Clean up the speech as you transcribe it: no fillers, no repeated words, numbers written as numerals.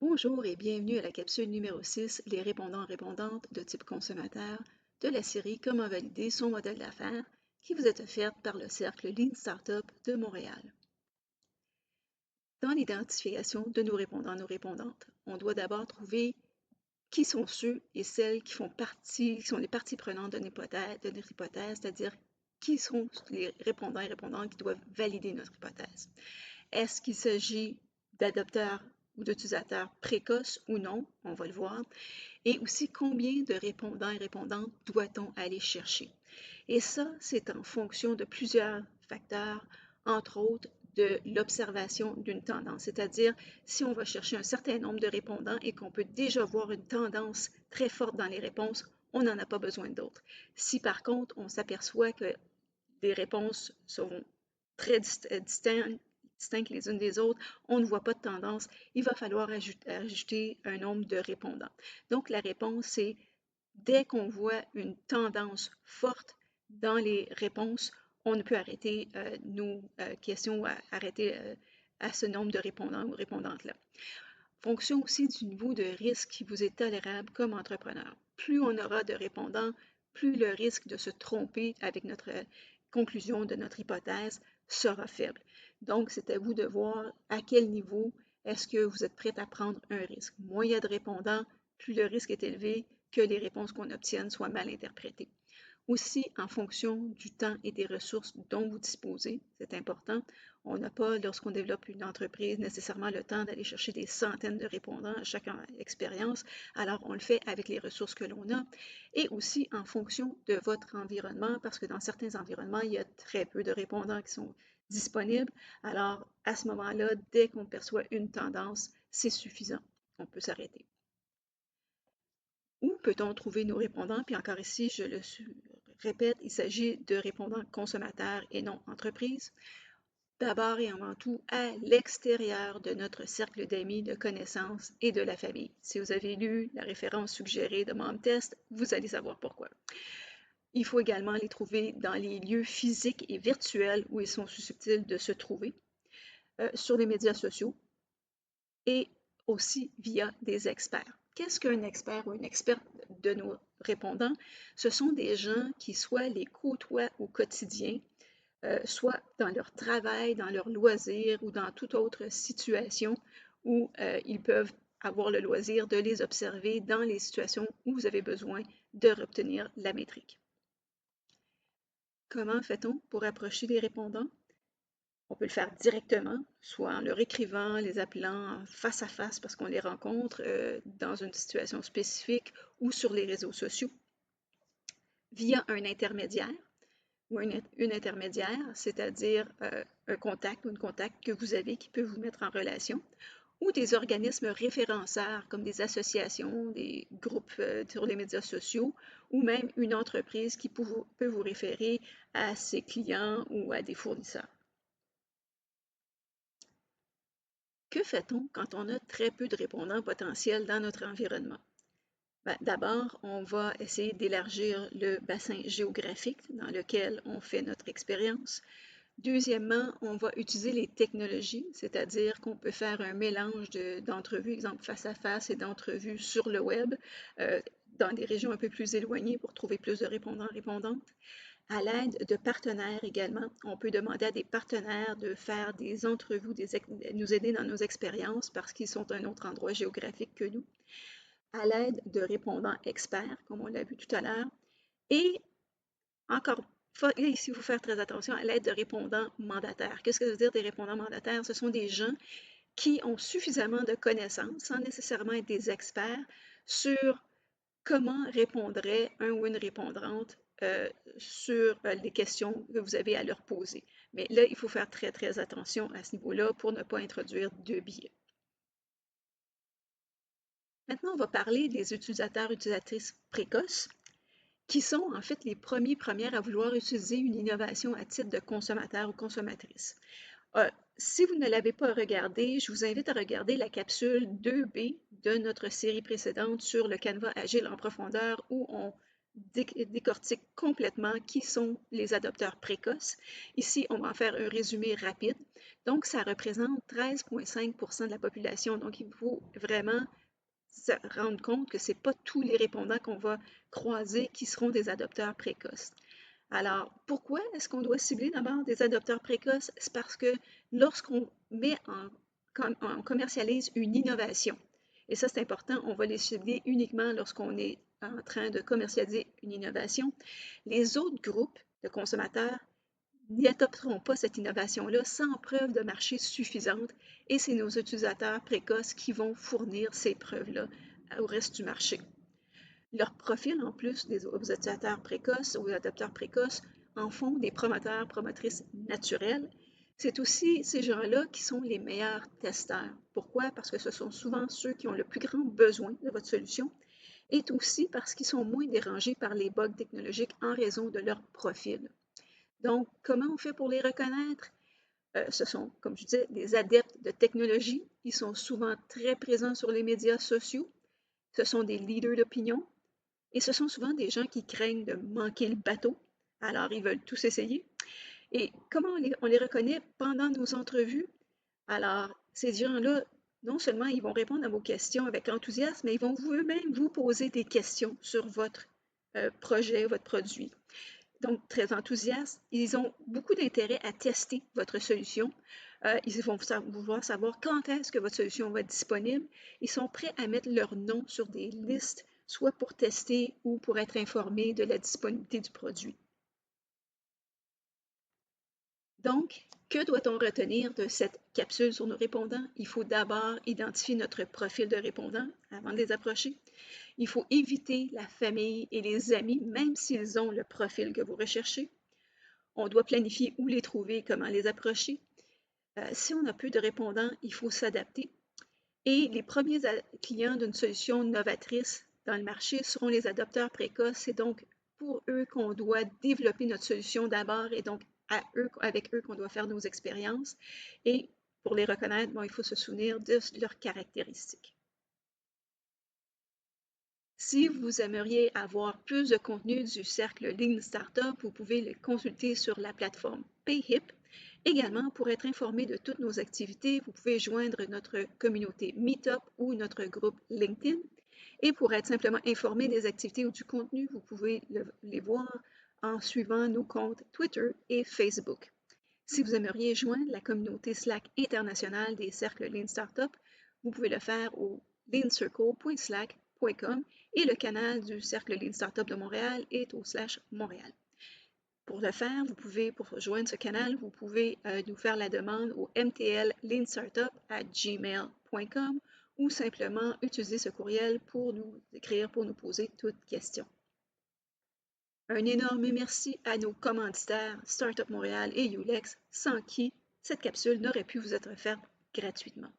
Bonjour et bienvenue à la capsule numéro 6, les répondants-répondantes de type consommateur de la série Comment valider son modèle d'affaires qui vous est offerte par le Cercle Lean Startup de Montréal. Dans l'identification de nos répondants, nos répondantes, on doit d'abord trouver qui sont ceux et celles qui sont les parties prenantes de notre hypothèse, c'est-à-dire qui sont les répondants et répondantes qui doivent valider notre hypothèse. Est-ce qu'il s'agit d'adopteurs ou d'utilisateurs précoces ou non? On va le voir. Et aussi, combien de répondants et répondantes doit-on aller chercher? Et ça, c'est en fonction de plusieurs facteurs, entre autres de l'observation d'une tendance. C'est-à-dire, si on va chercher un certain nombre de répondants et qu'on peut déjà voir une tendance très forte dans les réponses, on n'en a pas besoin d'autres. Si par contre, on s'aperçoit que des réponses sont très distinctes les unes des autres, on ne voit pas de tendance, il va falloir ajouter un nombre de répondants. Donc, la réponse, c'est dès qu'on voit une tendance forte dans les réponses, on ne peut arrêter nos questions ou arrêter à ce nombre de répondants ou répondantes-là. Fonction aussi du niveau de risque qui vous est tolérable comme entrepreneur. Plus on aura de répondants, plus le risque de se tromper avec notre conclusion de notre hypothèse sera faible. Donc, c'est à vous de voir à quel niveau est-ce que vous êtes prêt à prendre un risque. Moins il y a de répondants, plus le risque est élevé que les réponses qu'on obtienne soient mal interprétées. Aussi, en fonction du temps et des ressources dont vous disposez, c'est important. On n'a pas, lorsqu'on développe une entreprise, nécessairement le temps d'aller chercher des centaines de répondants à chaque expérience. Alors, on le fait avec les ressources que l'on a. Et aussi en fonction de votre environnement, parce que dans certains environnements, il y a très peu de répondants qui sont disponibles. Alors, à ce moment-là, dès qu'on perçoit une tendance, c'est suffisant. On peut s'arrêter. Où peut-on trouver nos répondants? Puis encore ici, je le répète, il s'agit de répondants consommateurs et non entreprises. D'abord et avant tout, à l'extérieur de notre cercle d'amis, de connaissances et de la famille. Si vous avez lu la référence suggérée de MomTest, vous allez savoir pourquoi. Il faut également les trouver dans les lieux physiques et virtuels où ils sont susceptibles de se trouver, sur les médias sociaux et aussi via des experts. Qu'est-ce qu'un expert ou une experte de nos répondants? Ce sont des gens qui soit les côtoient au quotidien, soit dans leur travail, dans leurs loisirs ou dans toute autre situation où ils peuvent avoir le loisir de les observer dans les situations où vous avez besoin de obtenir la métrique. Comment fait-on pour approcher les répondants? On peut le faire directement, soit en leur écrivant, les appelant face à face parce qu'on les rencontre dans une situation spécifique ou sur les réseaux sociaux, via un intermédiaire ou une intermédiaire, c'est-à-dire un contact ou une contact que vous avez qui peut vous mettre en relation, ou des organismes référenceurs comme des associations, des groupes sur les médias sociaux, ou même une entreprise qui peut vous référer à ses clients ou à des fournisseurs. Que fait-on quand on a très peu de répondants potentiels dans notre environnement? D'abord, on va essayer d'élargir le bassin géographique dans lequel on fait notre expérience. Deuxièmement, on va utiliser les technologies, c'est-à-dire qu'on peut faire un mélange d'entrevues, exemple face à face et d'entrevues sur le web, dans des régions un peu plus éloignées pour trouver plus de répondants-répondantes. À l'aide de partenaires également, on peut demander à des partenaires de faire des entrevues, nous aider dans nos expériences parce qu'ils sont à un autre endroit géographique que nous. À l'aide de répondants experts, comme on l'a vu tout à l'heure. Et encore, ici, il faut faire très attention à l'aide de répondants mandataires. Qu'est-ce que ça veut dire des répondants mandataires? Ce sont des gens qui ont suffisamment de connaissances, sans nécessairement être des experts, sur comment répondrait un ou une répondante sur les questions que vous avez à leur poser. Mais là, il faut faire très, très attention à ce niveau-là pour ne pas introduire de biais. Maintenant, on va parler des utilisateurs-utilisatrices précoces, qui sont en fait les premières à vouloir utiliser une innovation à titre de consommateur ou consommatrice. Si vous ne l'avez pas regardé, je vous invite à regarder la capsule 2B de notre série précédente sur le Canva Agile en profondeur où on décortique complètement qui sont les adopteurs précoces. Ici, on va en faire un résumé rapide. Donc, ça représente 13,5% de la population. Donc, il faut vraiment se rendre compte que ce n'est pas tous les répondants qu'on va croiser qui seront des adopteurs précoces. Alors, pourquoi est-ce qu'on doit cibler d'abord des adopteurs précoces? C'est parce que lorsqu'on on commercialise une innovation, et ça c'est important, on va les cibler uniquement lorsqu'on est en train de commercialiser une innovation, les autres groupes de consommateurs n'adopteront pas cette innovation-là sans preuve de marché suffisante et c'est nos utilisateurs précoces qui vont fournir ces preuves-là au reste du marché. Leur profil, en plus des utilisateurs précoces ou adopteurs précoces, en font des promoteurs, promotrices naturels. C'est aussi ces gens-là qui sont les meilleurs testeurs. Pourquoi? Parce que ce sont souvent ceux qui ont le plus grand besoin de votre solution et aussi parce qu'ils sont moins dérangés par les bugs technologiques en raison de leur profil. Donc, comment on fait pour les reconnaître? Ce sont, comme je disais, des adeptes de technologie. Ils sont souvent très présents sur les médias sociaux. Ce sont des leaders d'opinion. Et ce sont souvent des gens qui craignent de manquer le bateau. Alors, ils veulent tous essayer. Et comment on les reconnaît pendant nos entrevues? Alors, ces gens-là, non seulement ils vont répondre à vos questions avec enthousiasme, mais ils vont eux-mêmes vous poser des questions sur votre projet, votre produit. Donc, très enthousiastes. Ils ont beaucoup d'intérêt à tester votre solution. Ils vont vouloir savoir quand est-ce que votre solution va être disponible. Ils sont prêts à mettre leur nom sur des listes, soit pour tester ou pour être informés de la disponibilité du produit. Donc, que doit-on retenir de cette capsule sur nos répondants? Il faut d'abord identifier notre profil de répondant avant de les approcher. Il faut éviter la famille et les amis, même s'ils ont le profil que vous recherchez. On doit planifier où les trouver et comment les approcher. Si on a peu de répondants, il faut s'adapter. Et les premiers clients d'une solution novatrice dans le marché seront les adopteurs précoces. C'est donc pour eux qu'on doit développer notre solution d'abord et donc avec eux qu'on doit faire nos expériences. Et pour les reconnaître, bon, il faut se souvenir de leurs caractéristiques. Si vous aimeriez avoir plus de contenu du cercle Lean Startup, vous pouvez le consulter sur la plateforme PayHip. Également, pour être informé de toutes nos activités, vous pouvez joindre notre communauté Meetup ou notre groupe LinkedIn. Et pour être simplement informé des activités ou du contenu, vous pouvez les voir en suivant nos comptes Twitter et Facebook. Si vous aimeriez joindre la communauté Slack internationale des cercles Lean Startup, vous pouvez le faire au leancircle.slack.com et le canal du cercle Lean Startup de Montréal est au /Montréal. Pour le faire, pour rejoindre ce canal, vous pouvez nous faire la demande au mtl-leanstartup@gmail.com ou simplement utiliser ce courriel pour nous écrire, pour nous poser toute question. Un énorme merci à nos commanditaires Startup Montréal et Ulex, sans qui cette capsule n'aurait pu vous être offerte gratuitement.